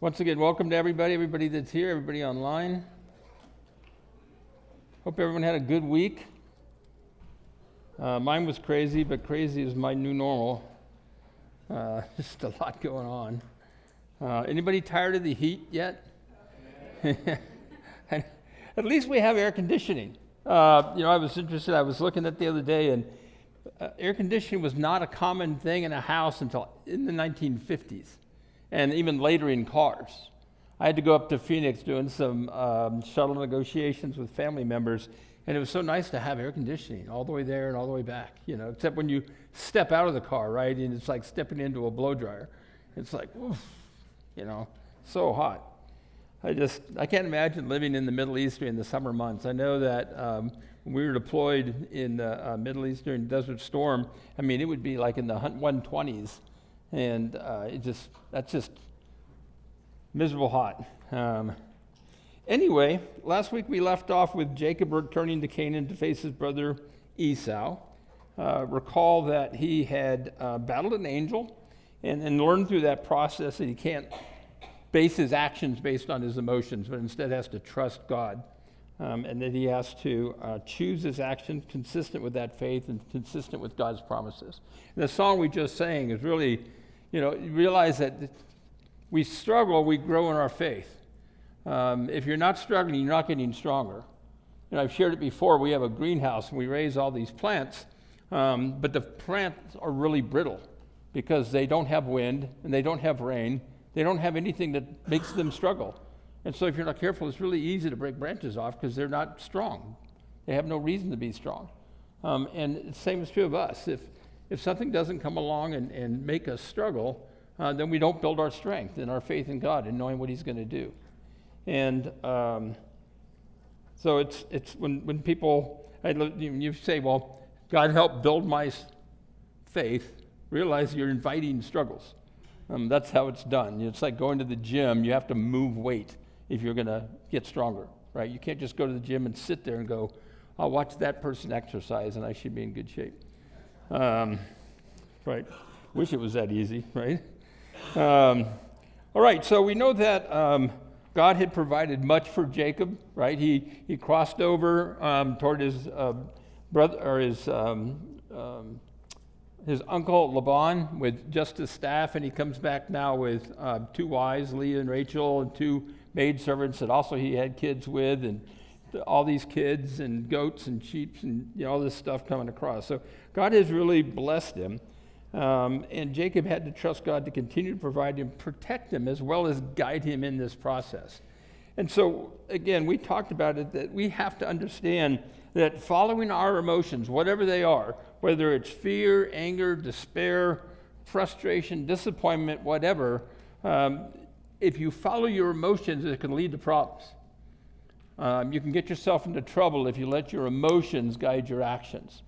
Once again, welcome to everybody that's here, everybody online. Hope everyone had a good week. Mine was crazy, but crazy is my new normal. Just a lot going on. Anybody tired of the heat yet? At least we have air conditioning. I was interested, I was looking at the other day, and air conditioning was not a common thing in a house until in the 1950s. And even later in cars. I had to go up to Phoenix doing some shuttle negotiations with family members, and it was so nice to have air conditioning all the way there and all the way back, except when you step out of the car, right, and it's like stepping into a blow dryer. It's like, oof, so hot. I can't imagine living in the Middle East during the summer months. I know that when we were deployed in the Middle East during Desert Storm, it would be like in the 120s. And that's just miserable hot. Anyway, last week we left off with Jacob returning to Canaan to face his brother Esau. Recall that he had battled an angel and learned through that process that he can't base his actions based on his emotions, but instead has to trust God. And that he has to choose his actions consistent with that faith and consistent with God's promises. And the song we just sang is really, you realize that we struggle, we grow in our faith. If you're not struggling, you're not getting stronger. I've shared it before, we have a greenhouse and we raise all these plants, but the plants are really brittle because they don't have wind and they don't have rain. They don't have anything that makes them struggle. And so if you're not careful, it's really easy to break branches off because they're not strong. They have no reason to be strong. And the same is true of us. If something doesn't come along and make us struggle, then we don't build our strength and our faith in God and knowing what He's going to do. And so it's when people, you say, well, God help build my faith, realize you're inviting struggles. That's how it's done. It's like going to the gym. You have to move weight if you're going to get stronger, right? You can't just go to the gym and sit there and go, I'll watch that person exercise and I should be in good shape. Right. Wish it was that easy, right? All right, so we know that God had provided much for Jacob, right? He crossed over toward his brother or his uncle Laban with just his staff, and he comes back now with two wives, Leah and Rachel, and two maidservants that also he had kids with, and all these kids and goats and sheep and all this stuff coming across. So God has really blessed him, and Jacob had to trust God to continue to provide him, protect him, as well as guide him in this process. And so, again, we talked about it, that we have to understand that following our emotions, whatever they are, whether it's fear, anger, despair, frustration, disappointment, whatever, if you follow your emotions, it can lead to problems. You can get yourself into trouble if you let your emotions guide your actions.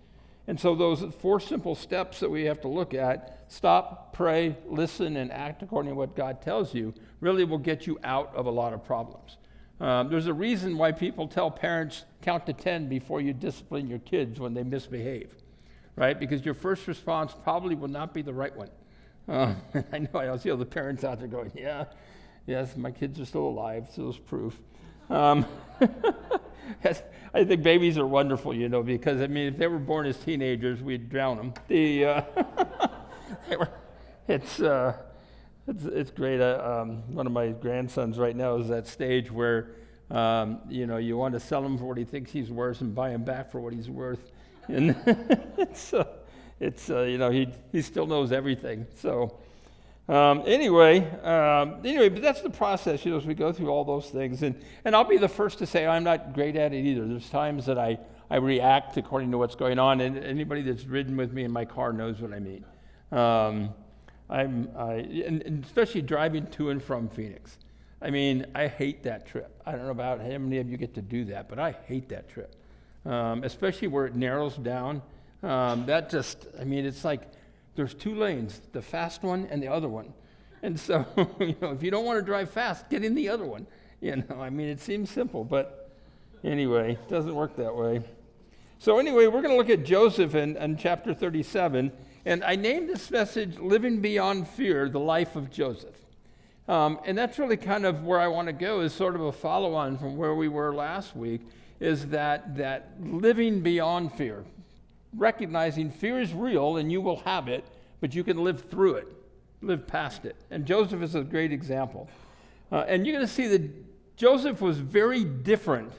And so those 4 simple steps that we have to look at, stop, pray, listen, and act according to what God tells you, really will get you out of a lot of problems. There's a reason why people tell parents, count to 10 before you discipline your kids when they misbehave, right? Because your first response probably will not be the right one. I know I see all the parents out there going, yes, my kids are still alive, so it's proof. I think babies are wonderful, because, if they were born as teenagers, we'd drown them. It's great. One of my grandsons right now is that stage where, you want to sell him for what he thinks he's worth and buy him back for what he's worth. And he still knows everything. So anyway, but that's the process, as we go through all those things. And I'll be the first to say I'm not great at it either. There's times that I react according to what's going on, and anybody that's ridden with me in my car knows what I mean. And especially driving to and from Phoenix. I hate that trip. I don't know about how many of you get to do that, but I hate that trip. Especially where it narrows down. It's like there's 2 lanes, the fast one and the other one. And so, if you don't want to drive fast, get in the other one. It seems simple, but anyway, it doesn't work that way. So anyway, we're going to look at Joseph in chapter 37. And I named this message, Living Beyond Fear, the Life of Joseph. And that's really kind of where I want to go, is sort of a follow-on from where we were last week, is that living beyond fear, recognizing fear is real and you will have it, but you can live through it, live past it. And Joseph is a great example. And you're going to see that Joseph was very different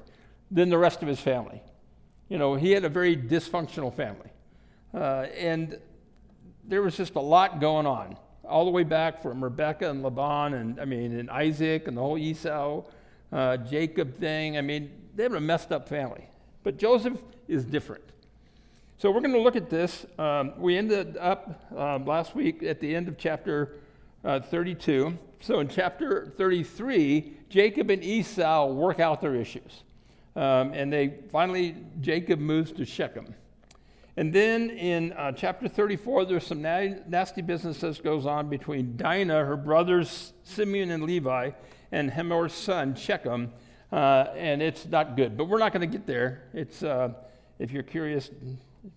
than the rest of his family. You know, he had a very dysfunctional family. And there was just a lot going on, all the way back from Rebecca and Laban, and Isaac and the whole Esau, Jacob thing. I mean, they have a messed up family. But Joseph is different. So we're going to look at this. We ended up last week at the end of chapter 32. So in chapter 33, Jacob and Esau work out their issues. And Jacob moves to Shechem. And then in chapter 34, there's some nasty business that goes on between Dinah, her brothers Simeon and Levi, and Hamor's son, Shechem. And it's not good. But we're not going to get there. It's if you're curious,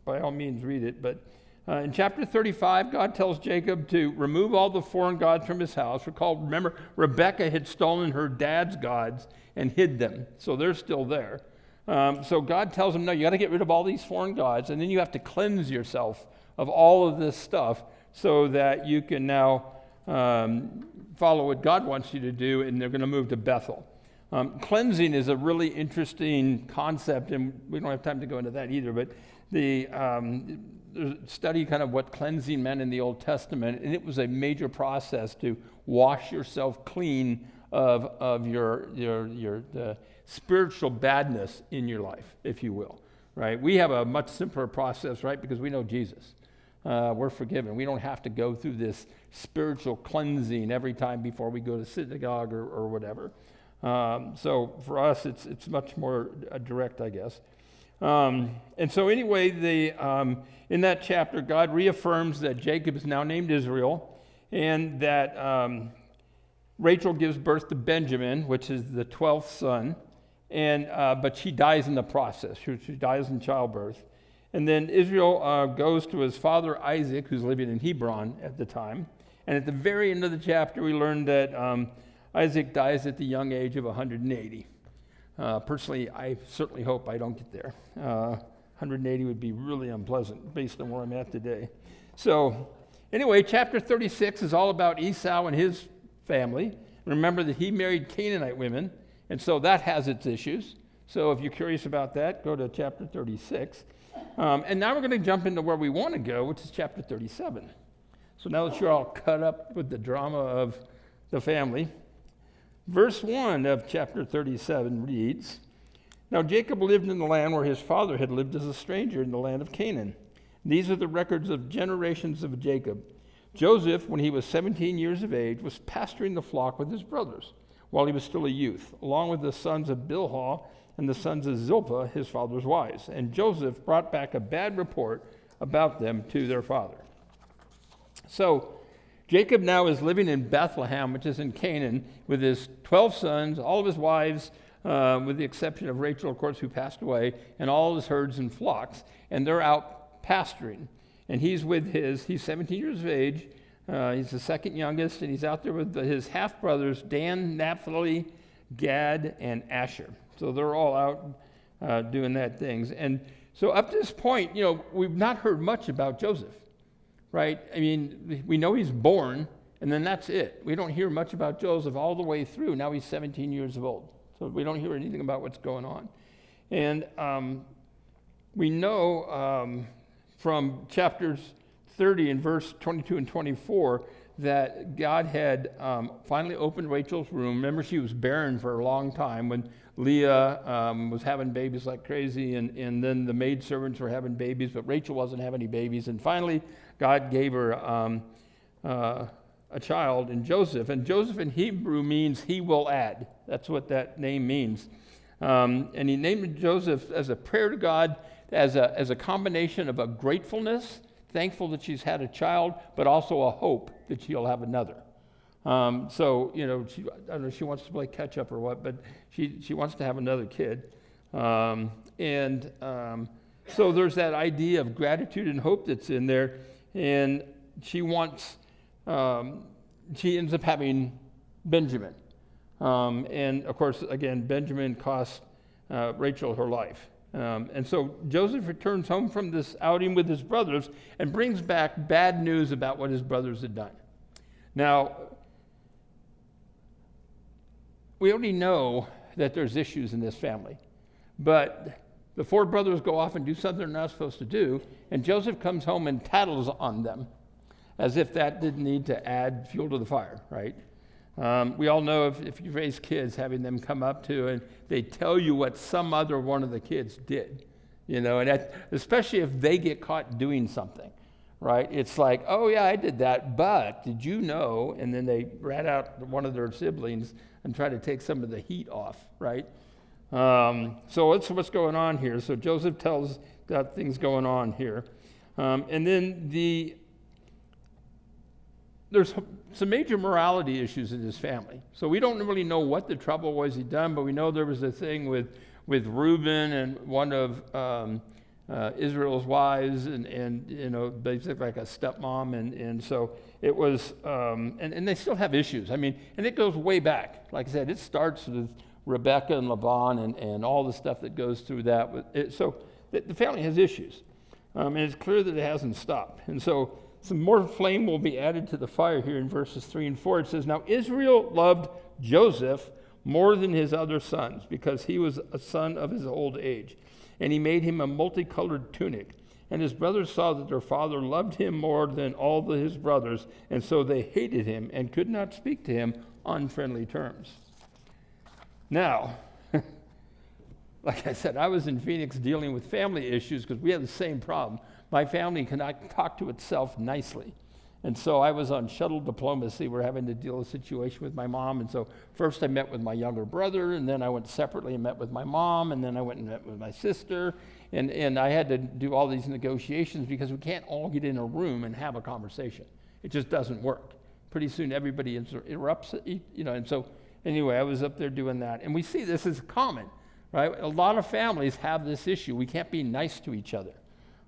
by all means, read it. But in chapter 35, God tells Jacob to remove all the foreign gods from his house. Remember, Rebecca had stolen her dad's gods and hid them. So they're still there. So God tells him, no, you got to get rid of all these foreign gods, and then you have to cleanse yourself of all of this stuff so that you can now follow what God wants you to do, and they're going to move to Bethel. Cleansing is a really interesting concept, and we don't have time to go into that either, but the study kind of what cleansing meant in the Old Testament, and it was a major process to wash yourself clean of the spiritual badness in your life, if you will, right? We have a much simpler process, right, because we know Jesus. We're forgiven. We don't have to go through this spiritual cleansing every time before we go to synagogue or whatever. So for us, it's much more direct, I guess. And so anyway, in that chapter, God reaffirms that Jacob is now named Israel, and that Rachel gives birth to Benjamin, which is the 12th son, but she dies in the process. She dies in childbirth. And then Israel goes to his father Isaac, who's living in Hebron at the time. And at the very end of the chapter, we learn that Isaac dies at the young age of 180. Personally, I certainly hope I don't get there. 180 would be really unpleasant based on where I'm at today. So anyway, chapter 36 is all about Esau and his family. Remember that he married Canaanite women, and so that has its issues. So if you're curious about that, go to chapter 36. And now we're going to jump into where we want to go, which is chapter 37. So now that you're all cut up with the drama of the family, verse 1 of chapter 37 reads, "Now Jacob lived in the land where his father had lived as a stranger in the land of Canaan. These are the records of generations of Jacob. Joseph, when he was 17 years of age, was pasturing the flock with his brothers while he was still a youth, along with the sons of Bilhah and the sons of Zilpah, his father's wives. And Joseph brought back a bad report about them to their father." So Jacob now is living in Bethlehem, which is in Canaan, with his 12 sons, all of his wives, with the exception of Rachel, of course, who passed away, and all his herds and flocks, and they're out pasturing. And he's 17 years of age, he's the second youngest, and he's out there with his half-brothers, Dan, Naphtali, Gad, and Asher. So they're all out doing that things. And so up to this point, we've not heard much about Joseph, right? I mean, we know he's born, and then that's it. We don't hear much about Joseph all the way through. Now he's 17 years old. So we don't hear anything about what's going on. And we know from chapters 30 and verse 22 and 24 that God had finally opened Rachel's womb. Remember, she was barren for a long time when Leah was having babies like crazy, and then the maidservants were having babies, but Rachel wasn't having any babies. And finally, God gave her a child in Joseph. And Joseph in Hebrew means he will add. That's what that name means. And he named Joseph as a prayer to God, as a combination of a gratefulness, thankful that she's had a child, but also a hope that she'll have another. So, I don't know if she wants to play catch up or what, but she wants to have another kid. So there's that idea of gratitude and hope that's in there. And she ends up having Benjamin. And of course, again, Benjamin cost Rachel her life. And so Joseph returns home from this outing with his brothers and brings back bad news about what his brothers had done. Now, we already know that there's issues in this family, but the 4 brothers go off and do something they're not supposed to do, and Joseph comes home and tattles on them, as if that didn't need to add fuel to the fire, right? We all know if you raise kids, having them come up to and they tell you what some other one of the kids did, and that, especially if they get caught doing something, right? It's like, oh yeah, I did that, but did you know? And then they rat out one of their siblings and try to take some of the heat off, right? So that's what's going on here. So Joseph tells got things going on here. And then there's some major morality issues in this family. So we don't really know what the trouble was he'd done, but we know there was a thing with Reuben and one of Israel's wives, and basically like a stepmom, and so it was, and they still have issues. I mean, and it goes way back. Like I said, it starts with Rebecca and Laban and all the stuff that goes through that. So the family has issues, and it's clear that it hasn't stopped. And so some more flame will be added to the fire here in verses 3 and 4. It says, "Now Israel loved Joseph more than his other sons, because he was a son of his old age. And he made him a multicolored tunic. And his brothers saw that their father loved him more than all his brothers, and so they hated him and could not speak to him on friendly terms." Now, like I said, I was in Phoenix dealing with family issues because we had the same problem. My family cannot talk to itself nicely. And so I was on shuttle diplomacy. We're having to deal with a situation with my mom. And so first I met with my younger brother, and then I went separately and met with my mom, and then I went and met with my sister. And I had to do all these negotiations because we can't all get in a room and have a conversation. It just doesn't work. Pretty soon everybody interrupts, and so anyway, I was up there doing that. And we see this is common, right? A lot of families have this issue. We can't be nice to each other.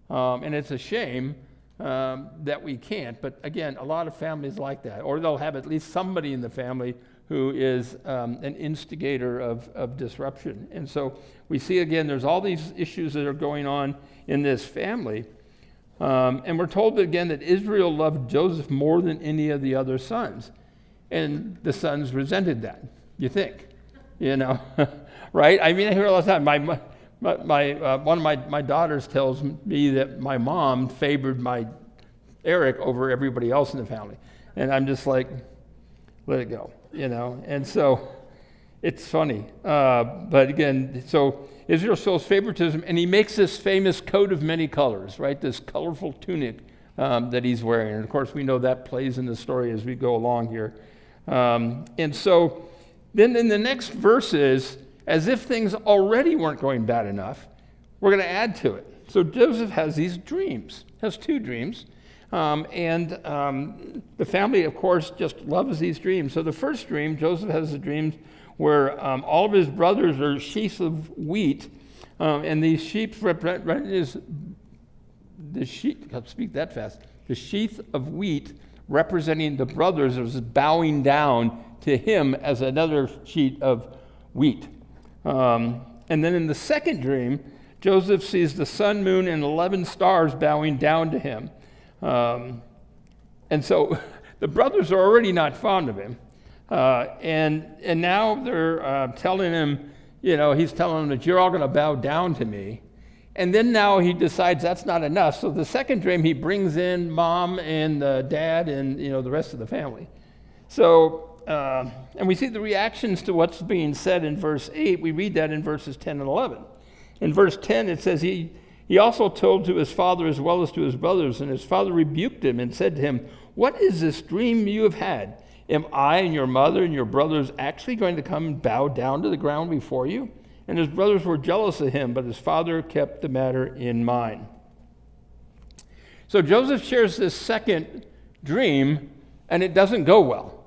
And it's a shame that we can't, but again, a lot of families like that, or they'll have at least somebody in the family who is an instigator of disruption. And so we see again, there's all these issues that are going on in this family, and we're told again that Israel loved Joseph more than any of the other sons, and the sons resented that, you think, right? I mean, I hear all the time, one of my daughters tells me that my mom favored my Eric over everybody else in the family. And I'm just like, let it go, And so it's funny. But again, so Israel shows favoritism, and he makes this famous coat of many colors, right? This colorful tunic that he's wearing. And of course, we know that plays in the story as we go along here. And so then in the next verses, as if things already weren't going bad enough, we're going to add to it. So Joseph has these dreams, has 2 dreams, and the family, of course, just loves these dreams. So the first dream, Joseph has the dreams where all of his brothers are sheaths of wheat, and these sheep represent the sheep. I'll speak that fast. The sheath of wheat representing the brothers is bowing down to him as another sheet of wheat. And then in the second dream, Joseph sees the sun, moon, and 11 stars bowing down to him. And so the brothers are already not fond of him. And now they're telling him, he's telling them that you're all going to bow down to me. And then now he decides that's not enough. So the second dream, he brings in mom and dad and, the rest of the family. So, and we see the reactions to what's being said in verse 8. We read that in verses 10 and 11. In verse 10, it says, he also told to his father as well as to his brothers, and his father rebuked him and said to him, "What is this dream you have had? Am I and your mother and your brothers actually going to come and bow down to the ground before you?" And his brothers were jealous of him, but his father kept the matter in mind. So Joseph shares this second dream, and it doesn't go well.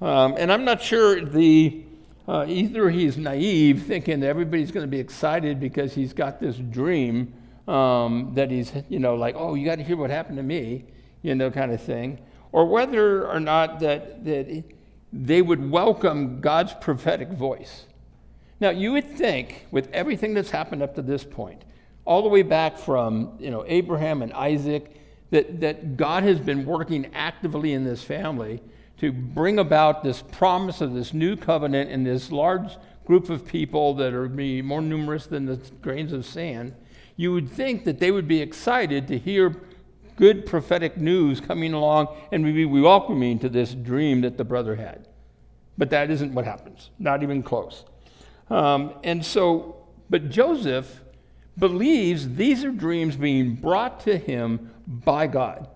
And I'm not sure either he's naive, thinking that everybody's going to be excited because he's got this dream that he's, like, oh, you got to hear what happened to me, kind of thing. Or whether or not that they would welcome God's prophetic voice. Now, you would think, with everything that's happened up to this point, all the way back from Abraham and Isaac, that God has been working actively in this family to bring about this promise of this new covenant in this large group of people that are be more numerous than the grains of sand. You would think that they would be excited to hear good prophetic news coming along and be welcoming to this dream that the brother had. But that isn't what happens, not even close. But Joseph believes these are dreams being brought to him by God,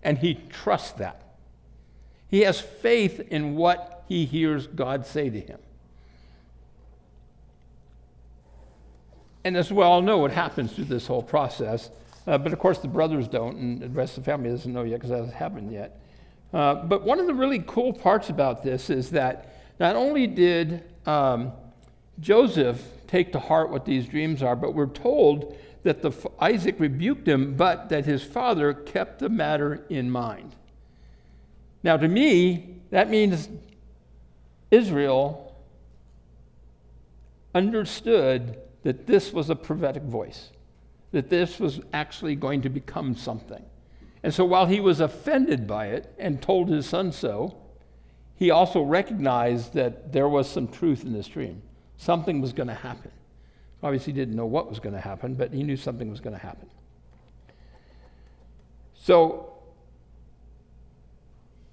and he trusts that. He has faith in what he hears God say to him. And as we all know, what happens through this whole process, but of course the brothers don't, and the rest of the family doesn't know yet because that hasn't happened yet. But one of the really cool parts about this is that not only did Joseph take to heart what these dreams are, but we're told that Isaac rebuked him, but that his father kept the matter in mind. Now, to me, that means Israel understood that this was a prophetic voice, that this was actually going to become something. And so while he was offended by it and told his son so, he also recognized that there was some truth in this dream. Something was going to happen. Obviously, he didn't know what was going to happen, but he knew something was going to happen. So,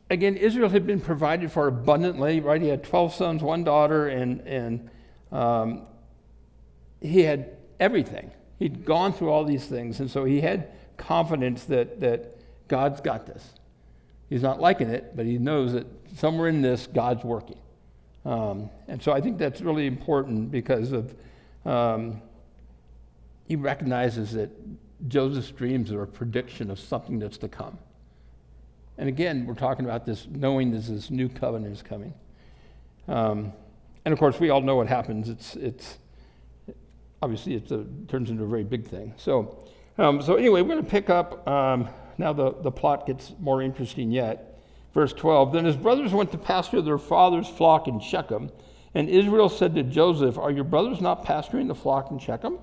again, Israel had been provided for abundantly, right? He had 12 sons, 1 daughter, and he had everything. He'd gone through all these things, and so he had confidence that God's got this. He's not liking it, but he knows that somewhere in this, God's working. And so I think that's really important because of he recognizes that Joseph's dreams are a prediction of something that's to come. And again, we're talking about this, knowing this new covenant is coming. And of course, we all know what happens. It's obviously turns into a very big thing. So anyway, we're going to pick up, now the plot gets more interesting yet. Verse 12, then his brothers went to pasture their father's flock in Shechem, and Israel said to Joseph, are your brothers not pasturing the flock in Shechem?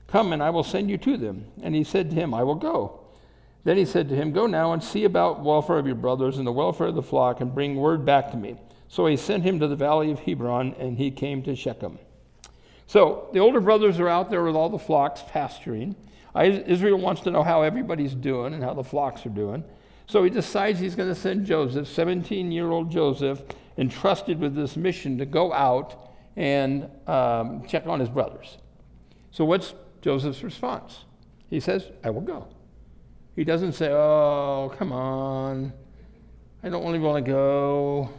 Come, and I will send you to them. And he said to him, I will go. Then he said to him, go now and see about the welfare of your brothers and the welfare of the flock, and bring word back to me. So he sent him to the valley of Hebron, and he came to Shechem. So the older brothers are out there with all the flocks pasturing. Israel wants to know how everybody's doing and how the flocks are doing. So he decides he's going to send Joseph, 17-year-old Joseph, entrusted with this mission to go out and check on his brothers. So what's Joseph's response? He says, I will go. He doesn't say, oh, come on. I don't really want to go.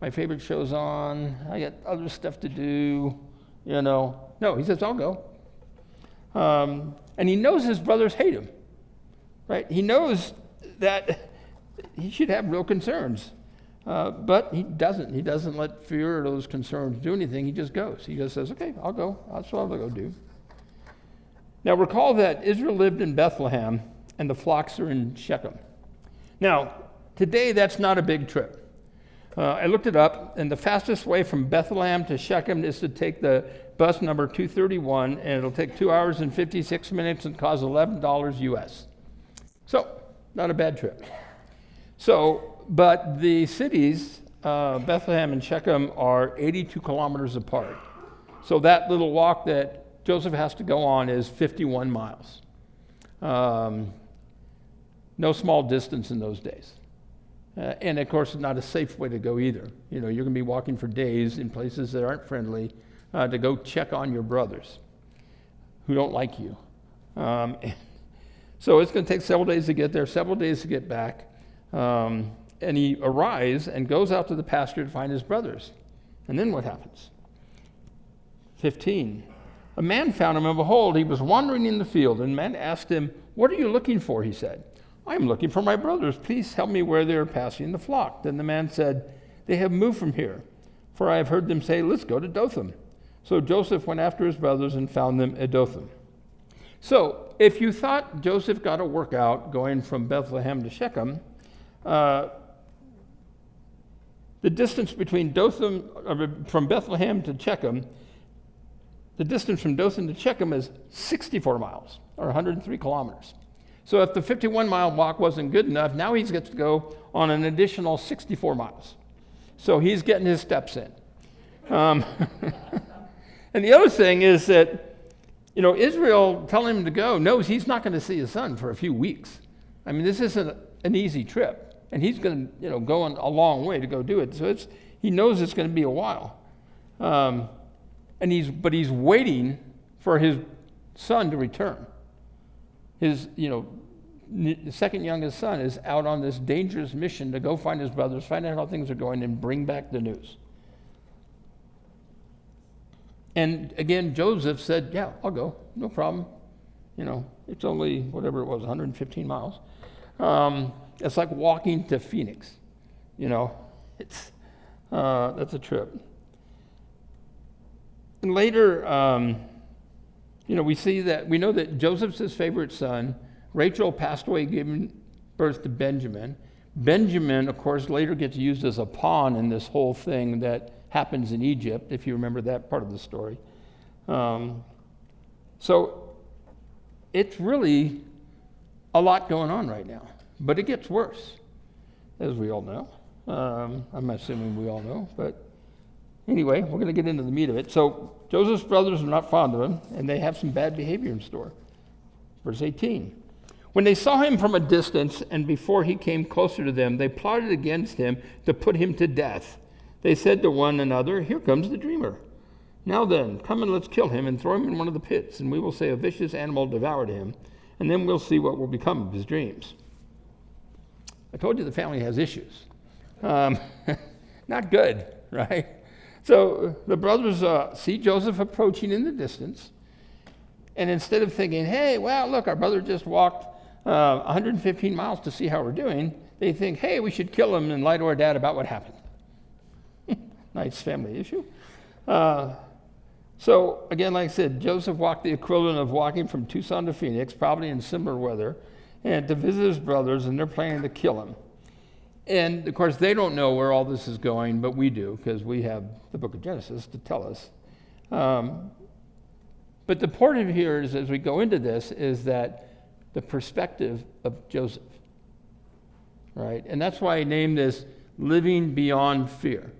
My favorite show's on. I got other stuff to do, No, he says, I'll go. And he knows his brothers hate him, right? He knows that he should have real concerns. But he doesn't. He doesn't let fear or those concerns do anything. He just goes. He just says, okay, I'll go. That's what I'll go do. Now recall that Israel lived in Bethlehem and the flocks are in Shechem. Now, today that's not a big trip. I looked it up, and the fastest way from Bethlehem to Shechem is to take the bus number 231, and it'll take 2 hours and 56 minutes and cost $11 US. So, not a bad trip. So, but the cities, Bethlehem and Shechem, are 82 kilometers apart. So that little walk that Joseph has to go on is 51 miles. No small distance in those days. And of course, not a safe way to go either. You're going to be walking for days in places that aren't friendly to go check on your brothers who don't like you. So it's going to take several days to get there, several days to get back. And he arrives and goes out to the pasture to find his brothers. And then what happens? 15. A man found him, and behold, he was wandering in the field. And the man asked him, what are you looking for? He said. I am looking for my brothers. Please help me where they are pasturing the flock. Then the man said, they have moved from here, for I have heard them say, let's go to Dothan. So Joseph went after his brothers and found them at Dothan. So if you thought Joseph got a workout going from Bethlehem to Shechem, the The distance between from Bethlehem to Shechem, the distance from Dothan to Shechem is 64 miles, or 103 kilometers. So if the 51-mile walk wasn't good enough, now he gets to go on an additional 64 miles. So he's getting his steps in. And the other thing is that, Israel telling him to go knows he's not going to see his son for a few weeks. I mean, this isn't an easy trip. And he's going to, go on a long way to go do it. So he knows it's going to be a while. But he's waiting for his son to return. His, the second youngest son is out on this dangerous mission to go find his brothers, find out how things are going, and bring back the news. And again, Joseph said, yeah, I'll go, no problem. It's only, whatever it was, 115 miles. It's like walking to Phoenix, it's, that's a trip. And later, we know that Joseph's his favorite son. Rachel passed away, giving birth to Benjamin. Benjamin, of course, later gets used as a pawn in this whole thing that happens in Egypt, if you remember that part of the story. So it's really a lot going on right now, but it gets worse, as we all know. I'm assuming we all know, but anyway, we're going to get into the meat of it. So Joseph's brothers are not fond of him, and they have some bad behavior in store. Verse 18. When they saw him from a distance, and before he came closer to them, they plotted against him to put him to death. They said to one another, here comes the dreamer. Now then, come and let's kill him and throw him in one of the pits, and we will say a vicious animal devoured him, and then we'll see what will become of his dreams. I told you the family has issues. Not good, right? So the brothers see Joseph approaching in the distance, and instead of thinking, hey, well, look, our brother just walked 115 miles to see how we're doing, they think, hey, we should kill him and lie to our dad about what happened. Nice family issue. So again, like I said, Joseph walked the equivalent of walking from Tucson to Phoenix, probably in similar weather, and to visit his brothers, and they're planning to kill him. And of course, they don't know where all this is going, but we do, because we have the book of Genesis to tell us. But the point of here is, as we go into this, is that the perspective of Joseph, right? And that's why I named this Living Beyond Fear,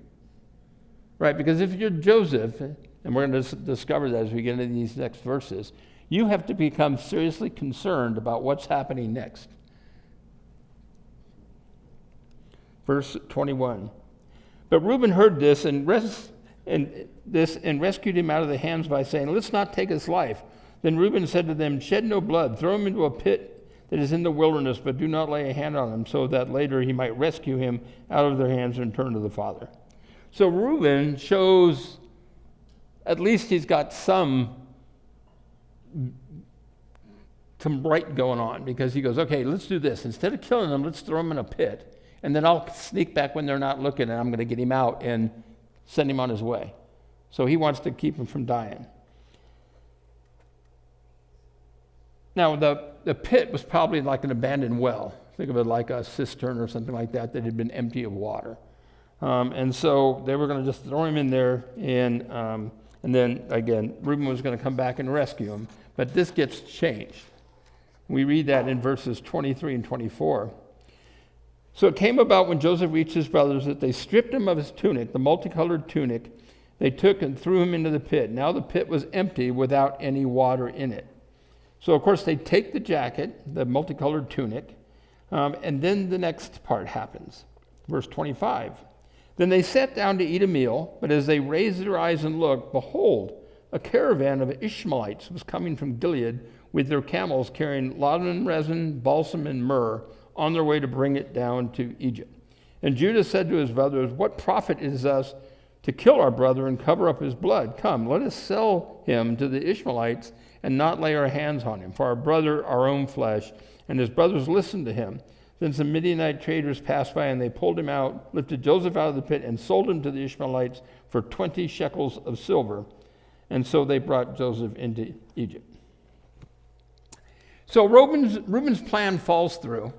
right? Because if you're Joseph, and we're going to discover that as we get into these next verses, you have to become seriously concerned about what's happening next. Verse 21. But Reuben heard this and rescued him out of the hands by saying, let's not take his life. Then Reuben said to them, shed no blood, throw him into a pit that is in the wilderness, but do not lay a hand on him, so that later he might rescue him out of their hands and return to the father. So Reuben shows, at least he's got some right going on, because he goes, okay, let's do this. Instead of killing him, let's throw him in a pit, and then I'll sneak back when they're not looking, and I'm going to get him out and send him on his way. So he wants to keep him from dying. Now, the pit was probably like an abandoned well. Think of it like a cistern or something like that had been empty of water. And so they were going to just throw him in there, and then, again, Reuben was going to come back and rescue him. But this gets changed. We read that in verses 23 and 24. So it came about when Joseph reached his brothers that they stripped him of his tunic, the multicolored tunic. They took and threw him into the pit. Now the pit was empty without any water in it. So, of course, they take the jacket, the multicolored tunic, and then the next part happens. Verse 25. Then they sat down to eat a meal, but as they raised their eyes and looked, behold, a caravan of Ishmaelites was coming from Gilead with their camels carrying laudanum resin, balsam, and myrrh on their way to bring it down to Egypt. And Judah said to his brothers, what profit is us to kill our brother and cover up his blood? Come, let us sell him to the Ishmaelites and not lay our hands on him, for our brother, our own flesh. And his brothers listened to him. Then some Midianite traders passed by, and they pulled him out, lifted Joseph out of the pit, and sold him to the Ishmaelites for 20 shekels of silver. And so they brought Joseph into Egypt. So Reuben's plan falls through.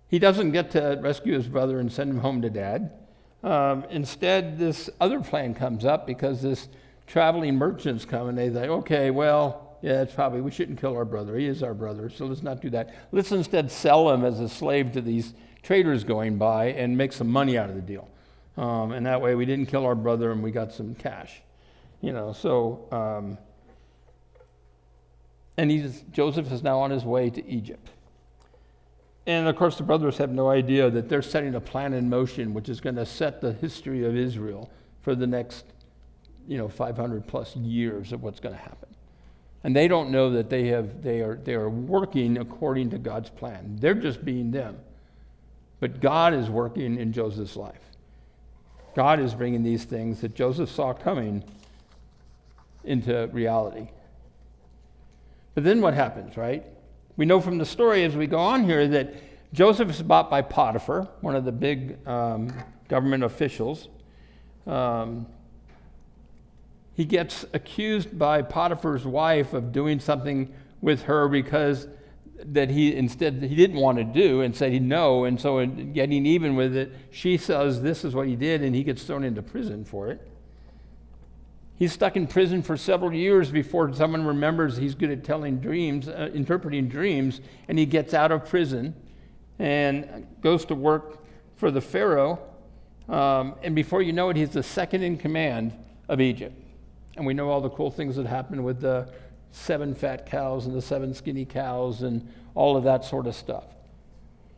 He doesn't get to rescue his brother and send him home to dad. Instead, this other plan comes up because this traveling merchants come and they think, okay, well, yeah, it's probably, we shouldn't kill our brother. He is our brother, so let's not do that. Let's instead sell him as a slave to these traders going by and make some money out of the deal. And that way we didn't kill our brother and we got some cash. And Joseph is now on his way to Egypt. And of course the brothers have no idea that they're setting a plan in motion which is going to set the history of Israel for the next 500 plus years of what's going to happen. And they don't know that they are working according to God's plan. They're just being them. But God is working in Joseph's life. God is bringing these things that Joseph saw coming into reality. But then what happens, right? We know from the story as we go on here that Joseph is bought by Potiphar, one of the big government officials. He gets accused by Potiphar's wife of doing something with her because that he didn't want to do and said no, and so in getting even with it, she says this is what he did, and he gets thrown into prison for it. He's stuck in prison for several years before someone remembers he's good at telling dreams, interpreting dreams, and he gets out of prison and goes to work for the Pharaoh, and before you know it, he's the second in command of Egypt. And we know all the cool things that happened with the 7 fat cows and the 7 skinny cows and all of that sort of stuff.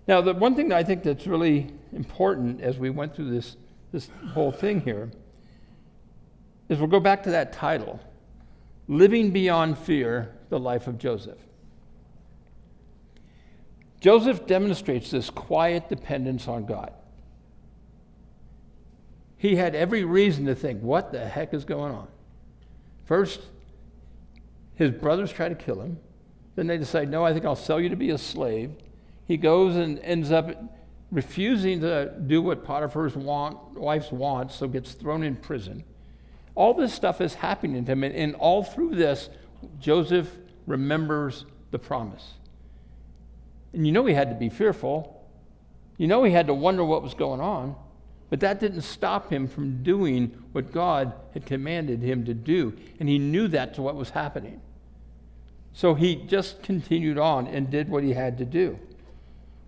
Now, the one thing that I think that's really important as we went through this whole thing here is we'll go back to that title, Living Beyond Fear, the Life of Joseph. Joseph demonstrates this quiet dependence on God. He had every reason to think, what the heck is going on? First, his brothers try to kill him. Then they decide, no, I think I'll sell you to be a slave. He goes and ends up refusing to do what Potiphar's wife wants, so gets thrown in prison. All this stuff is happening to him, and all through this, Joseph remembers the promise. And he had to be fearful. He had to wonder what was going on. But that didn't stop him from doing what God had commanded him to do. And he knew that's what was happening. So he just continued on and did what he had to do.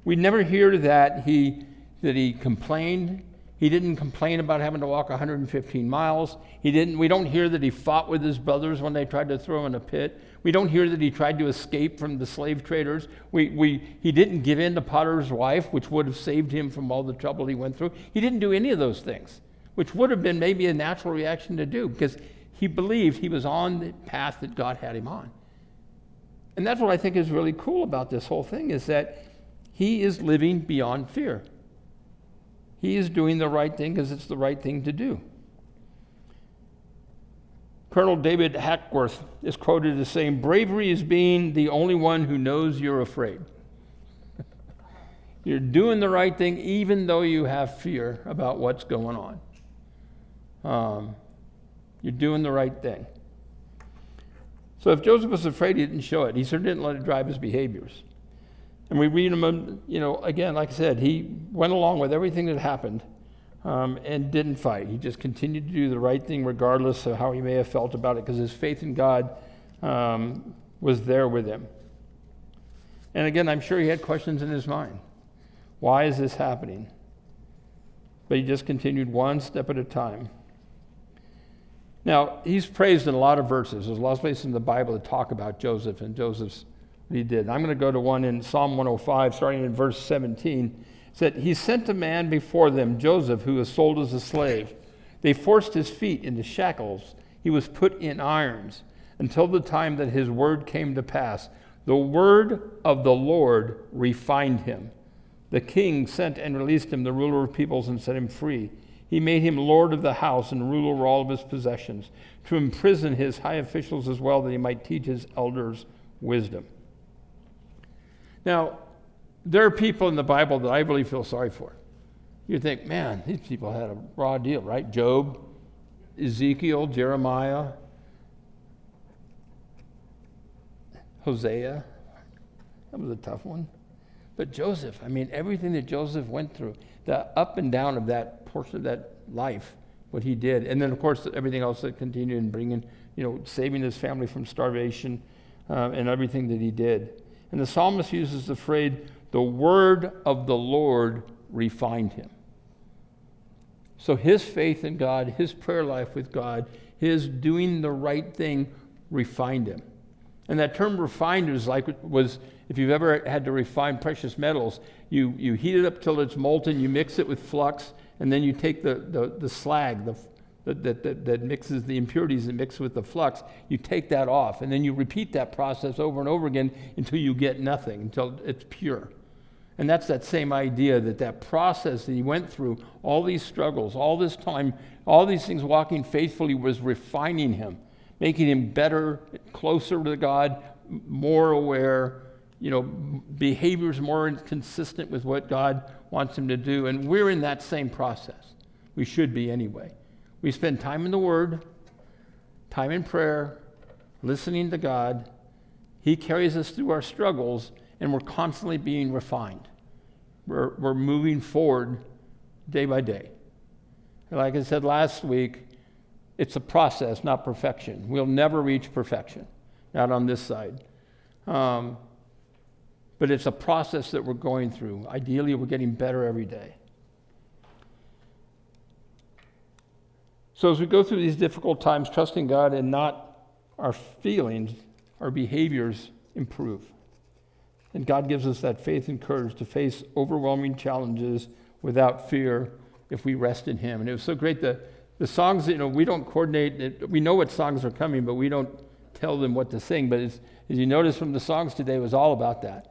We never hear that he complained. He didn't complain about having to walk 115 miles. We don't hear that he fought with his brothers when they tried to throw him in a pit. We don't hear that he tried to escape from the slave traders. He didn't give in to Potiphar's wife, which would have saved him from all the trouble he went through. He didn't do any of those things, which would have been maybe a natural reaction to do because he believed he was on the path that God had him on. And that's what I think is really cool about this whole thing is that he is living beyond fear. He is doing the right thing because it's the right thing to do. Colonel David Hackworth is quoted as saying, bravery is being the only one who knows you're afraid. You're doing the right thing even though you have fear about what's going on. You're doing the right thing. So if Joseph was afraid, he didn't show it. He certainly didn't let it drive his behaviors. And we read him, again, like I said, he went along with everything that happened and didn't fight. He just continued to do the right thing regardless of how he may have felt about it because his faith in God was there with him. And again, I'm sure he had questions in his mind. Why is this happening? But he just continued one step at a time. Now, he's praised in a lot of verses. There's a lot of places in the Bible that talk about Joseph and Joseph's what he did. I'm going to go to one in Psalm 105, starting in verse 17. It said, he sent a man before them, Joseph, who was sold as a slave. They forced his feet into shackles. He was put in irons until the time that his word came to pass. The word of the Lord refined him. The king sent and released him, the ruler of peoples, and set him free. He made him lord of the house and ruler of all of his possessions, to imprison his high officials as well, that he might teach his elders wisdom. Now, there are people in the Bible that I really feel sorry for. You think, man, these people had a raw deal, right? Job, Ezekiel, Jeremiah, Hosea. That was a tough one. But Joseph, I mean, everything that Joseph went through, the up and down of that portion of that life, what he did. And then, of course, everything else that continued in bringing, saving his family from starvation and everything that he did. And the psalmist uses the phrase, the word of the Lord refined him. So his faith in God, his prayer life with God, his doing the right thing refined him. And that term refined was if you've ever had to refine precious metals, you heat it up till it's molten, you mix it with flux, and then you take the slag that mixes the impurities that mix with the flux, you take that off, and then you repeat that process over and over again until you get nothing, until it's pure. And that's that same idea that process that he went through, all these struggles, all this time, all these things walking faithfully was refining him, making him better, closer to God, more aware, behaviors more consistent with what God wants him to do. And we're in that same process. We should be anyway. We spend time in the Word, time in prayer, listening to God. He carries us through our struggles, and we're constantly being refined. We're moving forward day by day. And like I said last week, it's a process, not perfection. We'll never reach perfection, not on this side. But it's a process that we're going through. Ideally, we're getting better every day. So as we go through these difficult times, trusting God and not our feelings, our behaviors improve. And God gives us that faith and courage to face overwhelming challenges without fear if we rest in Him. And it was so great. The songs, we don't coordinate it. We know what songs are coming, but we don't tell them what to sing. But as you notice from the songs today, it was all about that.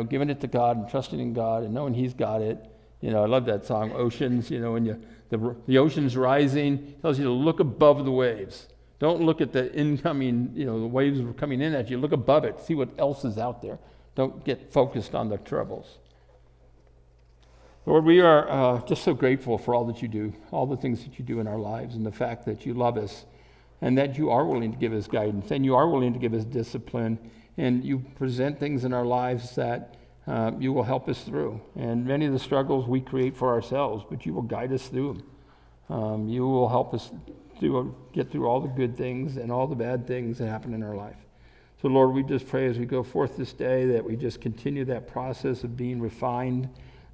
Giving it to God and trusting in God and knowing He's got it. I love that song, Oceans. When the ocean's rising, it tells you to look above the waves. Don't look at the incoming, the waves coming in at you. Look above it. See what else is out there. Don't get focused on the troubles. Lord, we are just so grateful for all that you do, all the things that you do in our lives, and the fact that you love us, and that you are willing to give us guidance, and you are willing to give us discipline, and you present things in our lives that you will help us through. And many of the struggles we create for ourselves, but you will guide us through them. You will help us get through all the good things and all the bad things that happen in our life. So, Lord, we just pray as we go forth this day that we just continue that process of being refined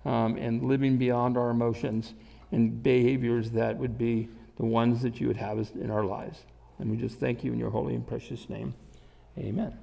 and living beyond our emotions and behaviors that would be the ones that you would have us in our lives. And we just thank you in your holy and precious name. Amen.